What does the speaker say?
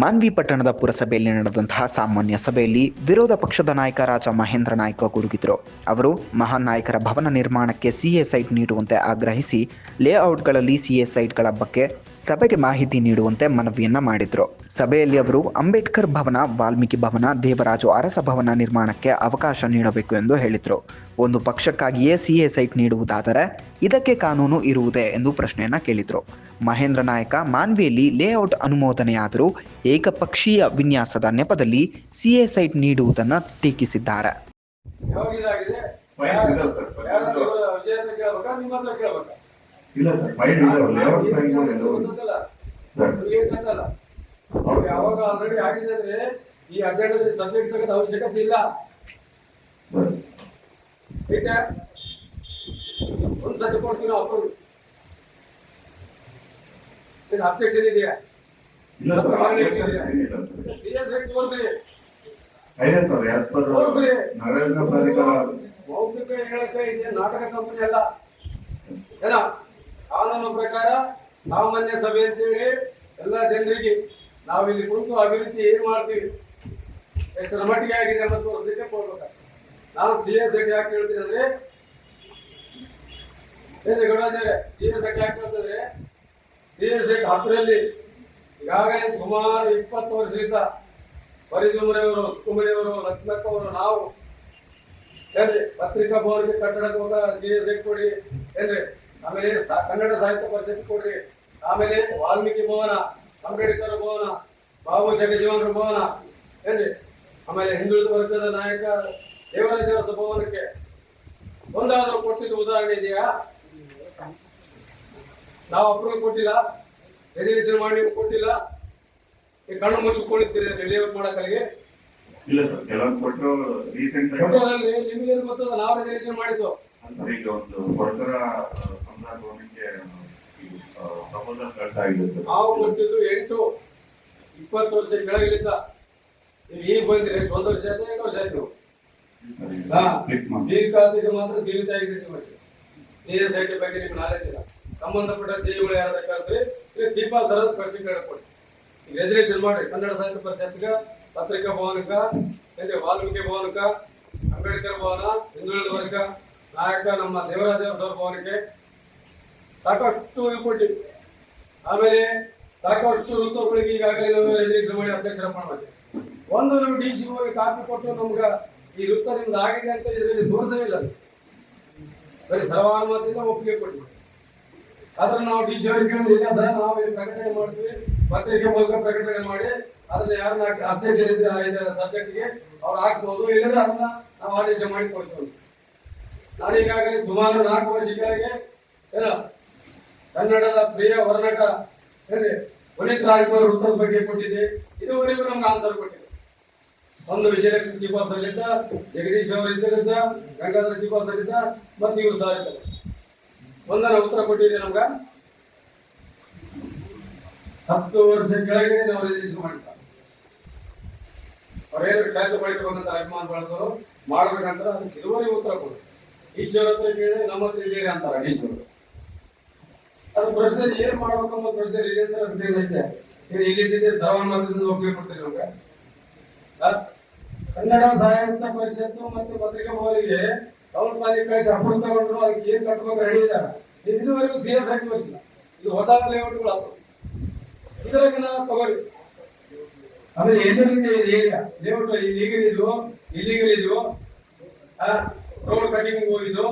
ಮಾನ್ವಿ ಪಟ್ಟಣದ ಪುರಸಭೆಯಲ್ಲಿ ನಡೆದಂತಹ ಸಾಮಾನ್ಯ ಸಭೆಯಲ್ಲಿ ವಿರೋಧ ಪಕ್ಷದ ನಾಯಕ ರಾಜ ಮಹೇಂದ್ರ ನಾಯ್ಕ ಗುಡುಗಿದ್ರು. ಅವರು ಮಹಾನ್ ನಾಯಕರ ಭವನ ನಿರ್ಮಾಣಕ್ಕೆ ಸಿಎ ಸೈಟ್ ನೀಡುವಂತೆ ಆಗ್ರಹಿಸಿ ಲೇಔಟ್ಗಳಲ್ಲಿ ಸಿಎ ಸೈಟ್ಗಳ ಬಗ್ಗೆ ಸಭೆಗೆ ಮಾಹಿತಿ ನೀಡುವಂತೆ ಮನವಿಯನ್ನ ಮಾಡಿದ್ರು. ಸಭೆಯಲ್ಲಿ ಅವರು ಅಂಬೇಡ್ಕರ್ ಭವನ, ವಾಲ್ಮೀಕಿ ಭವನ, ದೇವರಾಜು ಅರಸ ಭವನ ನಿರ್ಮಾಣಕ್ಕೆ ಅವಕಾಶ ನೀಡಬೇಕು ಎಂದು ಹೇಳಿದ್ರು. ಒಂದು ಪಕ್ಷಕ್ಕಾಗಿಯೇ ಸಿಎ ಸೈಟ್ ನೀಡುವುದಾದರೆ ಇದಕ್ಕೆ ಕಾನೂನು ಇರುವುದೇ ಎಂದು ಪ್ರಶ್ನೆಯನ್ನ ಕೇಳಿದ್ರು. ಮಹೇಂದ್ರ ನಾಯಕ ಮಾನ್ವಿಯಲ್ಲಿ ಲೇಔಟ್ ಅನುಮೋದನೆಯಾದರೂ ಏಕಪಕ್ಷೀಯ ವಿನ್ಯಾಸದ ನೆಪದಲ್ಲಿ ಸಿಎ ಸೈಟ್ ನೀಡುವುದನ್ನು ಟೀಕಿಸಿದ್ದಾರೆ. ಇಲ್ಲ ಸರ್, ಫೈಲ್ ಇದೆ, ಲೇಔಟ್ ಸೈನ್ ಮಾಡಿ ಯಾವಾಗ ಆಲ್ರೆಡಿ ಆಗಿದೆ ಅಂದ್ರೆ ಈ ಅಜೆಂಡಾದಲ್ಲಿ ಸಬ್ಜೆಕ್ಟ್ ತಗೋದ ಅವಶ್ಯಕತೆ ಇಲ್ಲ. ಐತೆ ಒಂದ್ಸತಿ ಕೊಡ್ತೀವಿ ನಾವು ಅಪ್ರೂವ್. ಅಬ್ಜೆಕ್ಷನ್ ಇದೆಯಾ? ಇಲ್ಲ ಸರ್, ಅಬ್ಜೆಕ್ಷನ್ ಏನಿಲ್ಲ ಸರ್. ಸಿಎಸ್ ತೋರಿಸ್ರಿ. ಐತೆ ಸರ್, ಆಸ್ ಪರ್ ನಗರ ಪ್ರಾಧಿಕಾರ ಮೌಖಿಕ ಹೇಳಕ್ಕೆ ಇದೆ, ನಾಟಕ ಕಂಪನಿ ಅಲ್ಲ. ಏನ ಕಾನೂನು ಪ್ರಕಾರ ಸಾಮಾನ್ಯ ಸಭೆ ಅಂತೇಳಿ ಎಲ್ಲ ಜನರಿಗೆ ನಾವಿಲ್ಲಿ ಕುರಿತು ಅಭಿವೃದ್ಧಿ ಏನ್ ಮಾಡ್ತೀವಿ, ಎಷ್ಟರ ಮಟ್ಟಿಗೆ ಆಗಿದೆ ಅನ್ನೋದು ತೋರಿಸ್ಲಿಕ್ಕೆ ಕೊಡ್ಬೇಕು. ನಾನು ಸಿಎಸ್ ಯಾಕೆ ಹೇಳ್ತೀನಿ ಅಂದ್ರೆ ಗೌಡಾಚಾರ್ಯ ಸಿಎಸ್ ಯಾಕೆ ಹೇಳ್ತಂದ್ರೆ ಸಿಎಸ್ 10ರಲ್ಲಿ ಈಗಾಗಲೇ ಸುಮಾರು 20 ವರ್ಷದಿಂದ ಪರಿಜುಮರೆಯವರು, ಸುಕುಮರಿಯವರು, ಲಕ್ಷ್ಮಕ್ಕ ಅವರು, ನಾವು ಏನ್ರಿ ಪತ್ರಿಕಾ ಭವನಕ್ಕೆ ಕಟ್ಟಡಕ್ಕೆ ಹೋಗ ಸಿಎಸ್ ಕೊಡಿ ಏನ್ರಿ, ಆಮೇಲೆ ಕನ್ನಡ ಸಾಹಿತ್ಯ ಪರಿಷತ್ ಕೊಡ್ರಿ, ಆಮೇಲೆ ವಾಲ್ಮೀಕಿ ಭವನ, ಅಂಬೇಡ್ಕರ್ ಭವನ, ಬಾಬು ಜಗಜೀವನರ ಭವನ ಏನ್ರಿ, ಆಮೇಲೆ ಹಿಂದುಳಿದ ವರ್ಗದ ನಾಯಕ ದೇವರಾಜ ಅರಸ ಭವನಕ್ಕೆ ಒಂದಾದ್ರೂ ಕೊಟ್ಟಿದ್ದು ಉದಾಹರಣೆ ಇದೆಯಾ? ನಾವು ಅಪ್ರೂವ್ ಕೊಟ್ಟಿಲ್ಲ, ರೆಸಲ್ಯೂಷನ್ ಮಾಡಿ ನೀವು ಕೊಟ್ಟಿಲ್ಲ, ಈ ಕಣ್ಣು ಮುಚ್ಚಿಕೊಂಡಿರ್ತೀರಿ ಲೇಔಟ್ ಮಾಡಕ್ಕೆ. ಇಲ್ಲ ಸರ್, ಕೆಲವೊಂದು ಕೊಟ್ಟರು ರೀಸೆಂಟ್ ಫೋಟೋದಲ್ಲಿ ನಿಮಗೇನು ಗೊತ್ತದ, ನಾವು ರೆಸಲ್ಯೂಷನ್ ಮಾಡಿದ್ದು ಸರ್. ಈಗ ಒಂದು ವರ್ಕರ ಸಂಧಾನ ಭವನಕ್ಕೆ ಪ್ರಪೋಸಲ್ ಕಳ್ತಾ ಇದೆ ಸರ್. ನಾವು ಕೊಟ್ಟಿದ್ದು 8-20 ವರ್ಷ ಕೆಳಗಿಲಿದ್ದ. ಈಗ ಬಂದ್ರೆ 1 ವರ್ಷ ಆಯ್ತು, 2 ವರ್ಷ ಆಯ್ತು. ಈ ಖಾತೆಗೆ ಮಾತ್ರ ಸೀಮಿತ ಆಗಿದೆ. ಸಿಎಸ್ ಐಟಿ ಬಗ್ಗೆ ನಿಮ್ಗೆ ನಾಲೆಜ್ ಇಲ್ಲ. ಸಂಬಂಧಪಟ್ಟ ಜೈಗಳು ಯಾರಾದ್ರೂ ಕಳಿಸ್ರಿ, ಚೀಫ್ ಆಫೀಸರ್ ಪ್ರಶ್ನೆ ಕೇಳ್ಕೊಡಿ. ಈಗ ರೆಸಲ್ಯೂಷನ್ ಮಾಡಿ ಕನ್ನಡ ಸಾಹಿತ್ಯ ಪರಿಷತ್ಗೆ, ಪತ್ರಿಕಾ ಭವನಕ್ಕ, ವಾಲ್ಮೀಕಿ ಭವನಕ್ಕ, ಅಂಬೇಡ್ಕರ್ ಭವನ, ಹಿಂದುಳಿದ ವರ್ಗ ನಾಯಕ ನಮ್ಮ ದೇವರಾಜ ಅರಸ ಭವನಕ್ಕೆ ಸಾಕಷ್ಟು ಕೊಟ್ಟಿವಿ. ಆಮೇಲೆ ಸಾಕಷ್ಟು ವೃತ್ತಗಳಿಗೆ ಈಗಾಗಲೇ ನಾವು ರಿಜಿಸ್ಟರ್ ಮಾಡಿ ಅಧ್ಯಕ್ಷರಪ್ಪಣ ಮಾಡಿ ಒಂದು ನಾವು ಡಿ ಸಿ ಹೋಗಿ ಕಾಪಿ ಕೊಟ್ಟು ನಮ್ಗ ಈ ವೃತ್ತ ನಿಮ್ದು ಆಗಿದೆ ಅಂತ ಇದರಲ್ಲಿ ತೋರಿಸಲಿಲ್ಲ. ಬರೀ ಸರ್ವಾನುಮತದಿಂದ ಒಪ್ಪಿಗೆ ಕೊಟ್ಟಿವಿ. ಆದ್ರೆ ನಾವು ಡಿ ಸಿ ಅವರಿಗೆ ಕೇಳಿಲ್ಲ ಸರ್, ನಾವು ಇಲ್ಲಿ ಪ್ರಕಟಣೆ ಮಾಡ್ತೀವಿ, ಪತ್ರಿಕೆ ಮೂಲಕ ಪ್ರಕಟಣೆ ಮಾಡಿ ಅದನ್ನ ಯಾರನ್ನ ಅಬ್ಜೆಕ್ಷನ್ ಇದ್ರೆ ಸಬ್ಜೆಕ್ಟ್ಗೆ ಅವ್ರು ಹಾಕ್ಬೋದು, ಇಲ್ಲದ್ರೆ ಅದನ್ನ ನಾವು ಆದೇಶ ಮಾಡಿ ಕೊಡ್ತೀವಿ. ನಾನು ಈಗಾಗಲೇ ಸುಮಾರು 4 ವರ್ಷ ಕೆಳಗೆ ಏನೋ ಕನ್ನಡದ ಪ್ರಿಯ ಹೊರನಟ ಏನ್ರಿ ಪುನೀತ್ ರಾಜ್ಕುಮಾರ್ ವೃತ್ತದ ಬಗ್ಗೆ ಕೊಟ್ಟಿದ್ದೆ. ಇದುವರೆಗೂ ನಮ್ಗೆ ಆನ್ಸರ್ ಕೊಟ್ಟಿದೆ. ಒಂದು ವಿಜಯಲಕ್ಷ್ಮಿ ಚೀಫ್ ಆಫೀಸರ್ ಇದ್ದ, ಜಗದೀಶ್ ಅವರು ಇದ್ದ, ಗಂಗಾಧರ ಚೀಫ್ ಆಫೀಸರ್ ಇದ್ದ, ಮತ್ತೆ ಇವರು ಸಹ ಇದ್ದಾರೆ. ಒಂದರ ಉತ್ತರ ಕೊಟ್ಟಿದೆ ನಮ್ಗ. 10 ವರ್ಷ ಕೆಳಗೆ ನಾವು ರಿಜಿಸ್ಟರ್ ಮಾಡಿದ್ದ. ಅವ್ರೇನು ಕೆಲಸ ಮಾಡಿರ್ಬೇಕಂತ ಅಭಿಮಾನ ಬಳಸೋರು ಮಾಡ್ಬೇಕಂತ ಅದಕ್ಕೆ ಇದುವರೆಗೂ ಉತ್ತರ ಕೊಡು. ಈಶ್ವರ ಹತ್ರ ಕೇಳಿ ನಮ್ಮ ಹತ್ರ ಇದ್ದೀರಿ ಅಂತಾರ ಈಶ್ವರು. ಅದು ಪ್ರೊಸೀಜರ್ ಏನ್ ಮಾಡ್ಬೇಕಂಬ ಪ್ರೊಸೀಜರ್ ಇದೆ ಸರ್. ಅದೇನೈತೆ ಇಲ್ಲಿದ್ದಿದ್ದೆ ಸರ್ವಾನುಮತದಿಂದ ಒಪ್ಪಿಗೆ ಕೊಡ್ತೀರಿ ನಮ್ಗೆ. ಕನ್ನಡ ಸಾಹಿತ್ಯ ಪರಿಷತ್ತು ಮತ್ತು ಪತ್ರಿಕಾ ಭವನಿಗೆ ಟೌನ್ ಪ್ಲಾನಿಂಗ್ ಕಳಿಸಿ ಅಪ್ರೂವ್ ತಗೊಂಡ್ರು, ಅದಕ್ಕೆ ಏನ್ ಕಟ್ಟಬೇಕು ರೆಡಿ ಇದ್ದಾರೆ. ಇದುವರೆಗೂ ಸಿಎಸ್ ಆಗಿ ತೋರಿಸಿಲ್ಲ. ಇದು ಹೊಸ ಲೇಔಟ್ಗಳು ಆಗ್ತವೆ, ಇದ್ರಾಗ ನಾವು ತಗೋರಿ. ಆಮೇಲೆ ಎದುರಿಂದ ಇದೆ ಏರಿಯಾ ಲೇಔಟ್ ಇಲ್ಲಿಗಲ್ ಇದು ರೋಡ್ ಕಟಿಂಗ್ ಹೋಗಿದ್ದು